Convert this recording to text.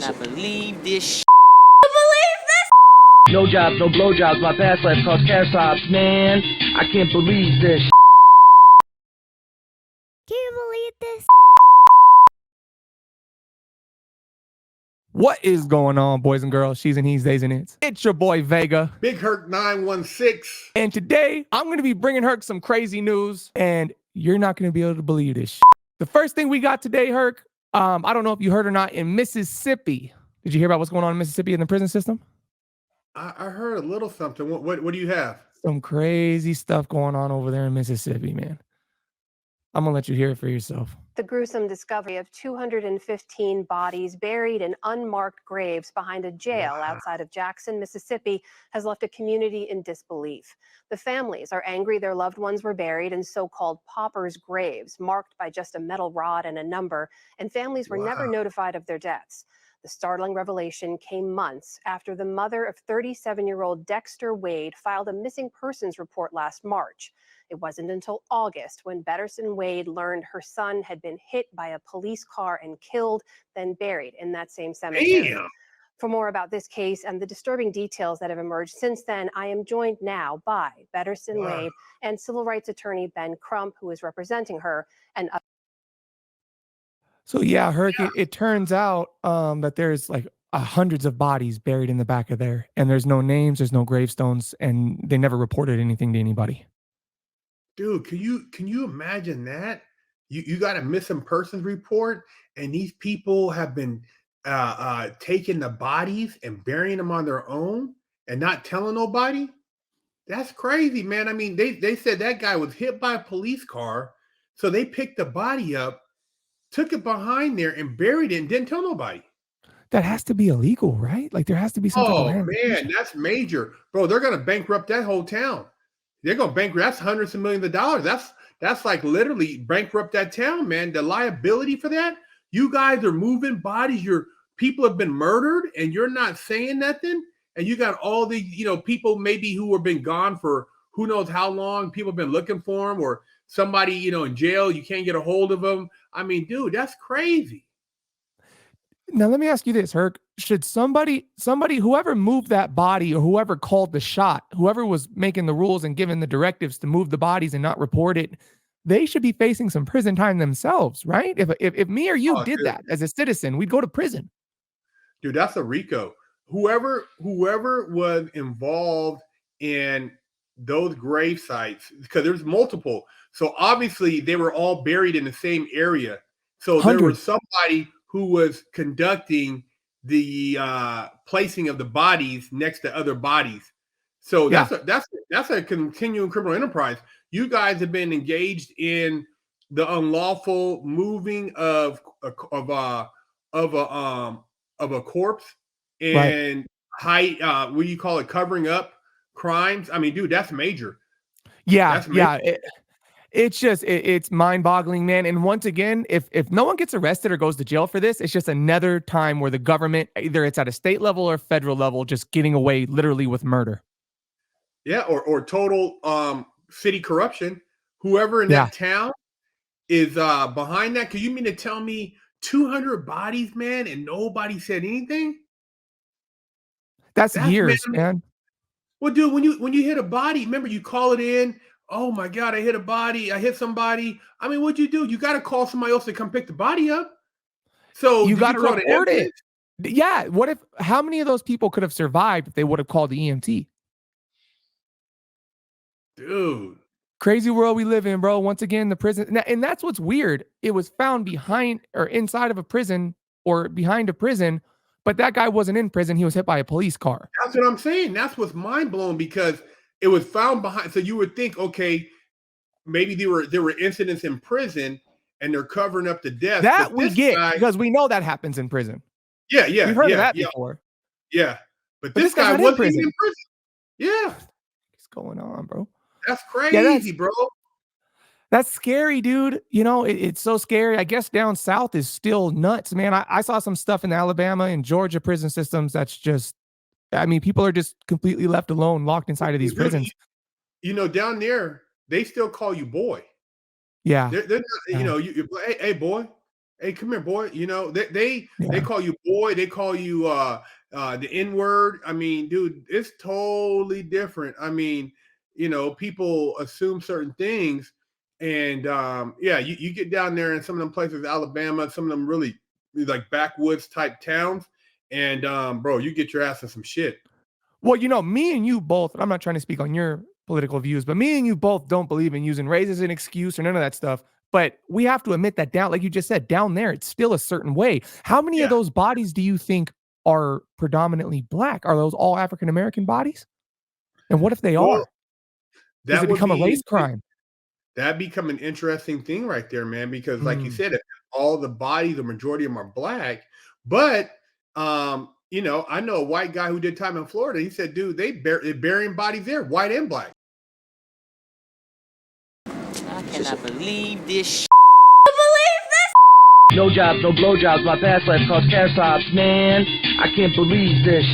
cannot believe this. No jobs, no blowjobs. My past life caused cash jobs, man. I can't believe this. Can you believe this? What is going on, boys and girls, she's and he's, theys and it's? It's your boy Vega. Big Herc 916. And today, I'm going to be bringing Herc some crazy news, and you're not going to be able to believe this. The first thing we got today, Herc, I don't know if you heard or not, in Mississippi. Did you hear about what's going on in Mississippi in the prison system? I heard a little something. What do you have? Some crazy stuff going on over there in Mississippi, man. I'm going to let you hear it for yourself. The gruesome discovery of 215 bodies buried in unmarked graves behind a jail outside of Jackson, Mississippi, has left a community in disbelief. The families are angry their loved ones were buried in so-called paupers' graves, marked by just a metal rod and a number, and families were never notified of their deaths. The startling revelation came months after the mother of 37-year-old Dexter Wade filed a missing persons report last March. It wasn't until August when Betterson Wade learned her son had been hit by a police car and killed, then buried in that same cemetery. Damn. For more about this case and the disturbing details that have emerged since then, I am joined now by Betterson Wade and civil rights attorney Ben Crump, who is representing her, and So yeah, Herc, it turns out that there's like hundreds of bodies buried in the back of there, and there's no names, there's no gravestones, and they never reported anything to anybody. Dude, can you imagine that? You got a missing persons report, and these people have been taking the bodies and burying them on their own and not telling nobody? That's crazy, man. I mean, they said that guy was hit by a police car, so they picked the body up, took it behind there and buried it and didn't tell nobody. That has to be illegal, right? Like there has to be something. Oh man, that's major. Bro, they're gonna bankrupt that whole town. They're gonna bankrupt. That's hundreds of millions of dollars. That's like literally bankrupt that town, man. The liability for that. You guys are moving bodies. Your people have been murdered, and you're not saying nothing. And you got all the people maybe who have been gone for who knows how long. People have been looking for them, or somebody in jail. You can't get a hold of them. I mean, dude, that's crazy. Now let me ask you this, Herc. Should somebody, whoever moved that body or whoever called the shot, whoever was making the rules and giving the directives to move the bodies and not report it, they should be facing some prison time themselves, right? If me or you did that as a citizen, we'd go to prison. Dude, that's a RICO. Whoever was involved in those grave sites, because there's multiple. So obviously they were all buried in the same area. So there was somebody who was conducting the placing of the bodies next to other bodies. So that's a continuing criminal enterprise. You guys have been engaged in the unlawful moving of a corpse and what do you call it, covering up crimes. I mean, dude, that's major. That's major. It's mind-boggling, man. And once again, if no one gets arrested or goes to jail for this, it's just another time where the government, either it's at a state level or federal level, just getting away literally with murder. Yeah, or total city corruption. Whoever in that town is behind that. Because you mean to tell me 200 bodies, man, and nobody said anything? That's years, man. Well, dude, when you hit a body, remember you call it in. Oh my God, I hit a body. I hit somebody. I mean, what'd you do? You got to call somebody else to come pick the body up. So you got to report it. Yeah. How many of those people could have survived if they would have called the EMT? Dude. Crazy world we live in, bro. Once again, the prison. And that's what's weird. It was found behind or inside of a prison or behind a prison, but that guy wasn't in prison. He was hit by a police car. That's what I'm saying. That's what's mind blowing, because it was found behind. So you would think, okay, maybe there were incidents in prison and they're covering up the death. That we get because we know that happens in prison. Yeah. We've heard of that before. Yeah. But this guy wasn't even in prison. Yeah. What's going on, bro? That's crazy, bro. That's scary, dude. It's so scary. I guess down south is still nuts, man. I saw some stuff in Alabama and Georgia prison systems that's just, I mean, people are just completely left alone, locked inside of these prisons. Down there, they still call you boy. Yeah. They're not, hey boy. Hey, come here, boy. You know, they call you boy, they call you the N-word. I mean, dude, it's totally different. I mean, you know, people assume certain things. And yeah, you get down there in some of them places, Alabama, some of them really like backwoods type towns, and bro, you get your ass in some shit. Well, you know, me and you both, I'm not trying to speak on your political views, but me and you both don't believe in using race as an excuse or none of that stuff. But we have to admit that down, like you just said, down there, it's still a certain way. How many of Yeah. those bodies do you think are predominantly black? Are those all African American bodies? And what if they Well, are? Does that it would become a be race crime? that become an interesting thing right there, man. Because like you Mm. said, if all the bodies, the majority of them are black, but you know, I know a white guy who did time in Florida. He said, dude, they're burying bodies there, white and black. I cannot believe this. No jobs, no blowjobs. My past life caused care sobs, man. I can't believe this.